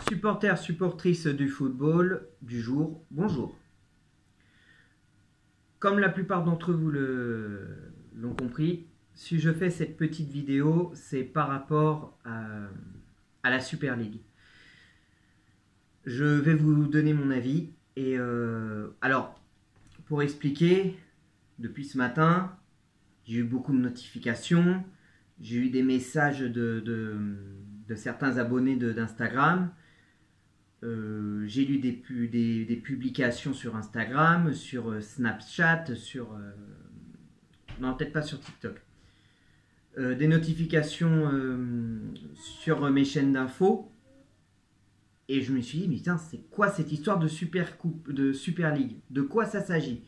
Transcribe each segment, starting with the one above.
Supporters, supportrices du football du jour, bonjour. Comme la plupart d'entre vous l'ont compris, si je fais cette petite vidéo, c'est par rapport à la Super League. Je vais vous donner mon avis. Et alors, pour expliquer, depuis ce matin, j'ai eu beaucoup de notifications, j'ai eu des messages de certains abonnés d'Instagram. J'ai lu des publications sur Instagram, sur Snapchat, non, peut-être pas sur TikTok. Des notifications sur mes chaînes d'infos. Et je me suis dit, mais tiens, c'est quoi cette histoire de Super League? De quoi ça s'agit?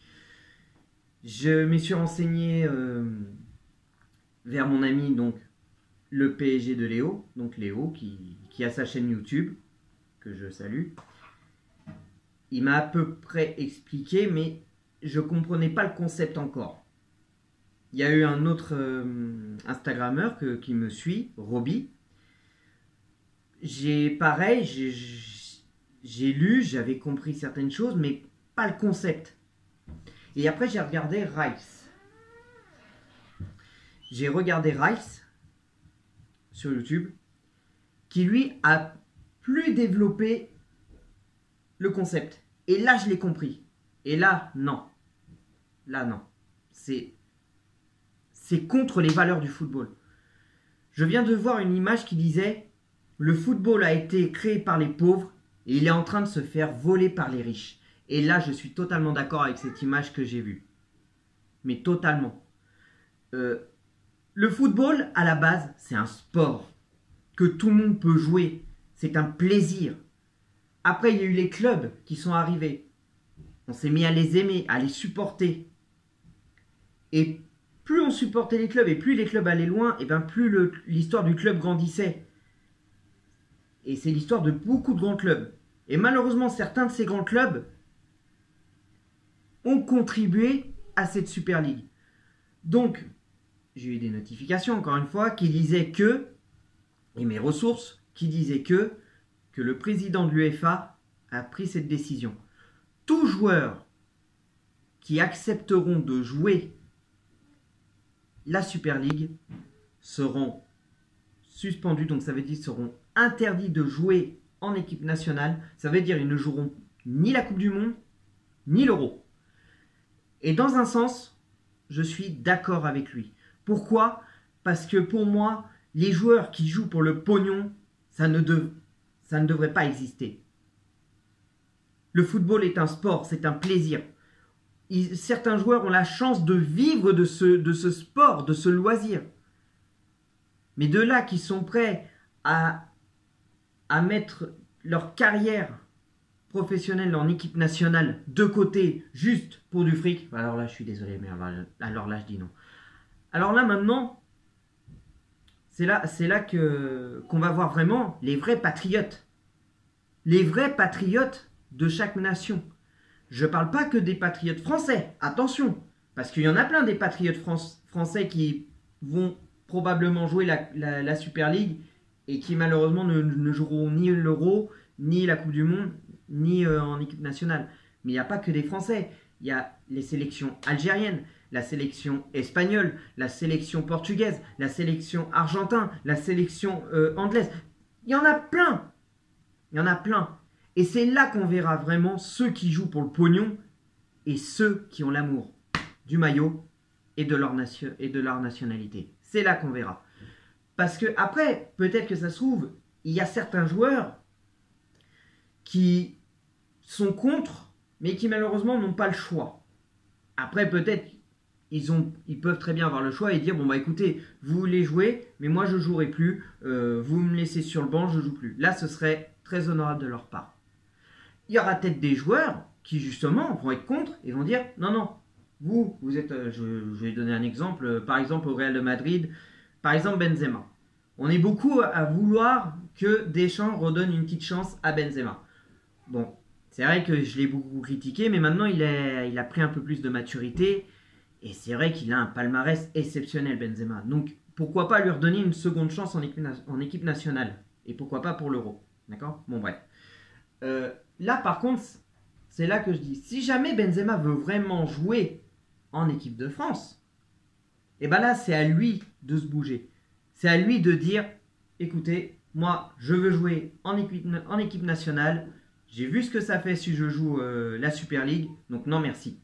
Je me suis renseigné vers mon ami, donc le PSG de Léo, donc Léo qui a sa chaîne YouTube, que je salue. Il m'a à peu près expliqué, mais je ne comprenais pas le concept encore. Il y a eu un autre Instagrammeur qui me suit, Roby. Pareil, j'ai lu, j'avais compris certaines choses, mais pas le concept. Et après, j'ai regardé Rice. J'ai regardé Rice sur YouTube, qui lui a plus développé le concept. Et là, je l'ai compris. Et là, non. Là, non. C'est contre les valeurs du football. Je viens de voir une image qui disait « Le football a été créé par les pauvres et il est en train de se faire voler par les riches. » Et là, je suis totalement d'accord avec cette image que j'ai vue. Mais totalement. Le football, à la base, c'est un sport que tout le monde peut jouer. C'est un plaisir. Après, il y a eu les clubs qui sont arrivés. On s'est mis à les aimer, à les supporter. Et plus on supportait les clubs et plus les clubs allaient loin, et bien plus l'histoire du club grandissait. Et c'est l'histoire de beaucoup de grands clubs. Et malheureusement, certains de ces grands clubs ont contribué à cette Super League. Donc, j'ai eu des notifications, encore une fois, qui disaient que, et mes ressources, qui disaient que le président de l'UEFA a pris cette décision. Tous joueurs qui accepteront de jouer la Super League seront suspendus, donc ça veut dire qu'ils seront interdits de jouer en équipe nationale. Ça veut dire qu'ils ne joueront ni la Coupe du Monde, ni l'Euro. Et dans un sens, je suis d'accord avec lui. Pourquoi? Parce que pour moi, les joueurs qui jouent pour le pognon, ça ne devrait pas exister. Le football est un sport, c'est un plaisir. Certains joueurs ont la chance de vivre de ce sport, de ce loisir. Mais de là qu'ils sont prêts à mettre leur carrière professionnelle en équipe nationale de côté juste pour du fric, alors là je suis désolé, mais alors là je dis non. Alors là maintenant, c'est là qu'on va voir vraiment les vrais patriotes. Les vrais patriotes de chaque nation. Je ne parle pas que des patriotes français, attention, parce qu'il y en a plein des patriotes français qui vont probablement jouer la Super League et qui malheureusement ne joueront ni l'Euro, ni la Coupe du Monde, ni en équipe nationale. Mais il n'y a pas que des Français, il y a les sélections algériennes, la sélection espagnole, la sélection portugaise, la sélection argentine, la sélection anglaise. Il y en a plein. Il y en a plein. Et c'est là qu'on verra vraiment ceux qui jouent pour le pognon et ceux qui ont l'amour du maillot et de leur nationalité. C'est là qu'on verra. Parce que après, peut-être que ça se trouve, il y a certains joueurs qui sont contre, mais qui malheureusement n'ont pas le choix. Après, peut-être ils peuvent très bien avoir le choix et dire, bon bah écoutez, vous voulez jouer, mais moi je ne jouerai plus, vous me laissez sur le banc, je ne joue plus. Là, ce serait très honorable de leur part. Il y aura peut-être des joueurs qui justement vont être contre et vont dire, non, non, vous êtes, je vais donner un exemple, par exemple au Real de Madrid, par exemple Benzema. On est beaucoup à vouloir que Deschamps redonne une petite chance à Benzema. Bon, c'est vrai que je l'ai beaucoup critiqué, mais maintenant il a pris un peu plus de maturité. Et c'est vrai qu'il a un palmarès exceptionnel, Benzema. Donc, pourquoi pas lui redonner une seconde chance en équipe nationale? Et pourquoi pas pour l'Euro? D'accord? Bon, bref. Là, par contre, c'est là que je dis, si jamais Benzema veut vraiment jouer en équipe de France, et ben là, c'est à lui de se bouger. C'est à lui de dire, écoutez, moi, je veux jouer en équipe nationale. J'ai vu ce que ça fait si je joue la Super League, donc non merci.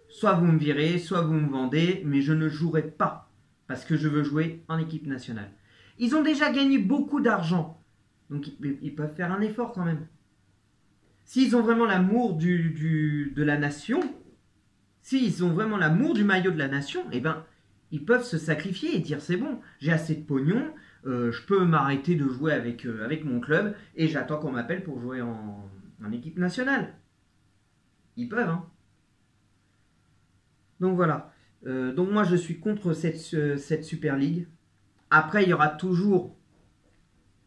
Soit vous me virez, soit vous me vendez, mais je ne jouerai pas parce que je veux jouer en équipe nationale. Ils ont déjà gagné beaucoup d'argent, donc ils peuvent faire un effort quand même. S'ils ont vraiment l'amour de la nation, s'ils ont vraiment l'amour du maillot de la nation, eh ben, ils peuvent se sacrifier et dire c'est bon, j'ai assez de pognon, je peux m'arrêter de jouer avec mon club et j'attends qu'on m'appelle pour jouer en équipe nationale. Ils peuvent, hein. Donc voilà. Donc moi je suis contre cette Super League. Après il y aura toujours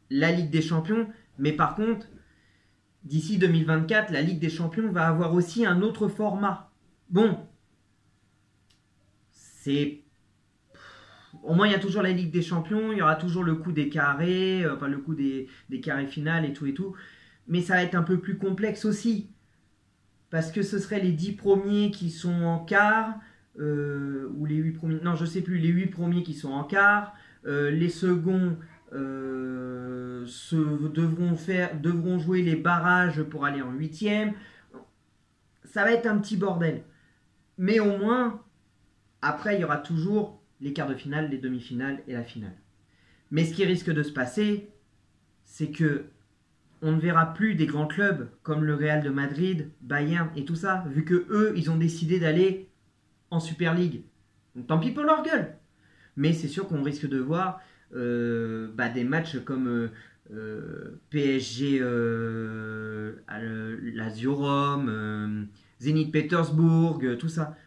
la Ligue des Champions, mais par contre, d'ici 2024, la Ligue des Champions va avoir aussi un autre format. Bon, c'est... Au moins, il y a toujours la Ligue des Champions, il y aura toujours le coup des carrés, enfin le coup des carrés finales et tout et tout. Mais ça va être un peu plus complexe aussi. Parce que ce seraient les 10 premiers qui sont en quart, ou les 8 premiers... Non, je sais plus, les 8 premiers qui sont en quart. Les seconds devront jouer les barrages pour aller en huitième. Ça va être un petit bordel. Mais au moins, après, il y aura toujours les quarts de finale, les demi-finales et la finale. Mais ce qui risque de se passer, c'est que on ne verra plus des grands clubs comme le Real de Madrid, Bayern et tout ça, vu que eux, ils ont décidé d'aller en Super League. Donc tant pis pour leur gueule. Mais c'est sûr qu'on risque de voir des matchs comme PSG, Lazio Rome, Zénith Pétersbourg, tout ça.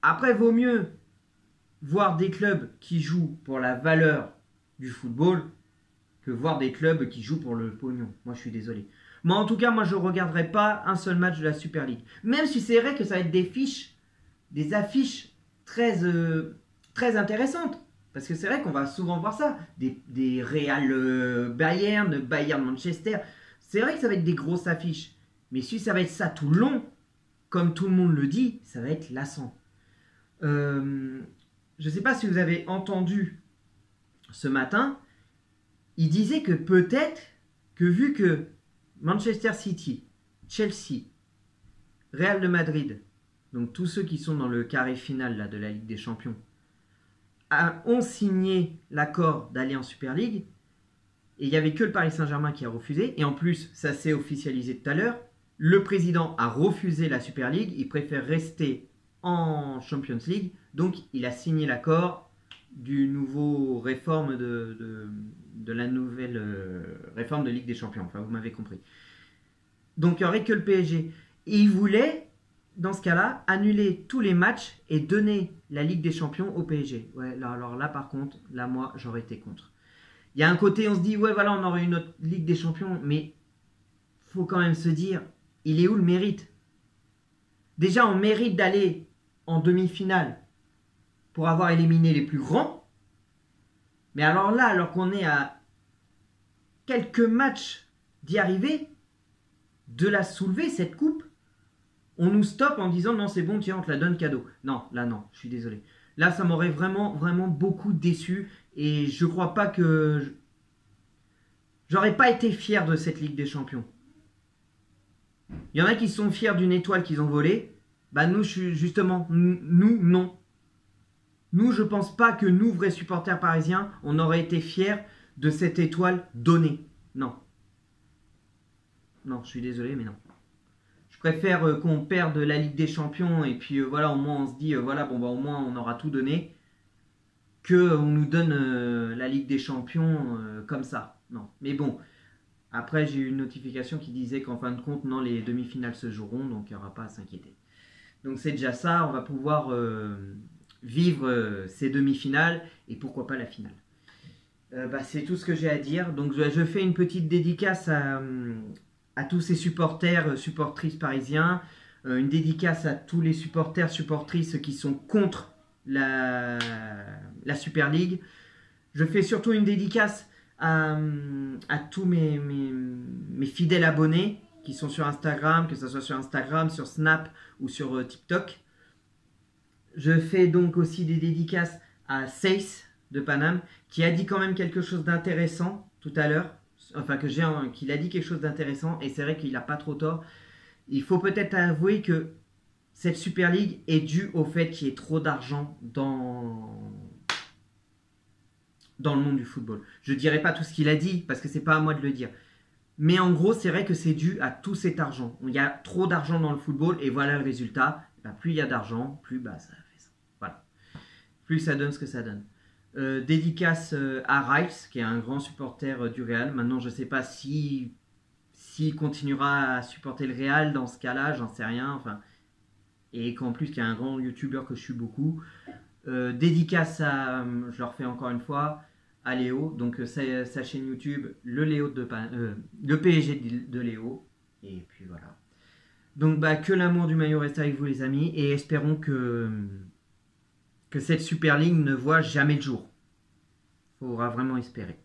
Après, vaut mieux voir des clubs qui jouent pour la valeur du football que voir des clubs qui jouent pour le pognon. Moi, je suis désolé. Mais en tout cas, moi, je ne regarderai pas un seul match de la Super League. Même si c'est vrai que ça va être des affiches très intéressantes. Parce que c'est vrai qu'on va souvent voir ça. Des Real Bayern, Bayern Manchester. C'est vrai que ça va être des grosses affiches. Mais si ça va être ça tout le long, comme tout le monde le dit, ça va être lassant. Je ne sais pas si vous avez entendu ce matin, il disait que peut-être que vu que Manchester City, Chelsea, Real de Madrid, donc tous ceux qui sont dans le carré final là, de la Ligue des Champions, ont signé l'accord d'aller en Super League, et il n'y avait que le Paris Saint-Germain qui a refusé, et en plus, ça s'est officialisé tout à l'heure, le président a refusé la Super League, il préfère rester en Champions League, donc il a signé l'accord du nouveau réforme de la nouvelle réforme de Ligue des Champions, enfin vous m'avez compris. Donc il n'y aurait que le PSG. Et il voulait, dans ce cas-là, annuler tous les matchs et donner la Ligue des Champions au PSG. Ouais, là, alors là par contre, là moi j'aurais été contre. Il y a un côté, on se dit, ouais voilà, on aurait une autre Ligue des Champions, mais faut quand même se dire, il est où le mérite? Déjà, on mérite d'aller en demi-finale pour avoir éliminé les plus grands. Mais alors là, alors qu'on est à quelques matchs d'y arriver, de la soulever, cette coupe, on nous stoppe en disant non, c'est bon, tiens, on te la donne cadeau. Non, là, non, je suis désolé. Là, ça m'aurait vraiment, vraiment beaucoup déçu. Et je crois pas que... J'aurais pas été fier de cette Ligue des Champions. Il y en a qui sont fiers d'une étoile qu'ils ont volée. Bah nous, justement, nous, non. Nous, je pense pas que nous, vrais supporters parisiens, on aurait été fiers de cette étoile donnée. Non. Non, je suis désolé, mais non. Je préfère qu'on perde la Ligue des Champions et puis voilà, au moins on se dit, voilà, bon bah au moins on aura tout donné, que on nous donne la Ligue des Champions comme ça. Non. Mais bon, après j'ai eu une notification qui disait qu'en fin de compte, non, les demi-finales se joueront, donc il n'y aura pas à s'inquiéter. Donc c'est déjà ça, on va pouvoir vivre ces demi-finales et pourquoi pas la finale. C'est tout ce que j'ai à dire. Donc je fais une petite dédicace à tous ces supporters, supportrices parisiens, une dédicace à tous les supporters, supportrices qui sont contre la Super League. Je fais surtout une dédicace à tous mes fidèles abonnés qui sont sur Instagram, que ce soit sur Instagram, sur Snap ou sur TikTok. Je fais donc aussi des dédicaces à Seis de Paname, qui a dit quand même quelque chose d'intéressant tout à l'heure. Enfin, qu'il a dit quelque chose d'intéressant, et c'est vrai qu'il n'a pas trop tort. Il faut peut-être avouer que cette Super League est due au fait qu'il y ait trop d'argent dans le monde du football. Je ne dirai pas tout ce qu'il a dit, parce que c'est pas à moi de le dire. Mais en gros, c'est vrai que c'est dû à tout cet argent. Il y a trop d'argent dans le football, et voilà le résultat. Plus il y a d'argent, plus ça fait ça. Voilà. Plus ça donne ce que ça donne. Dédicace à Rice, qui est un grand supporter du Real. Maintenant, je ne sais pas s'il continuera à supporter le Real dans ce cas-là, j'en sais rien. Enfin, et qu'en plus, il y a un grand youtubeur que je suis beaucoup. Dédicace à, je le refais encore une fois, à Léo. Donc sa chaîne YouTube, le PSG de Léo. Et puis voilà. Donc que l'amour du maillot reste avec vous les amis. Et espérons que cette Super League ne voit jamais le jour. Faudra vraiment espérer.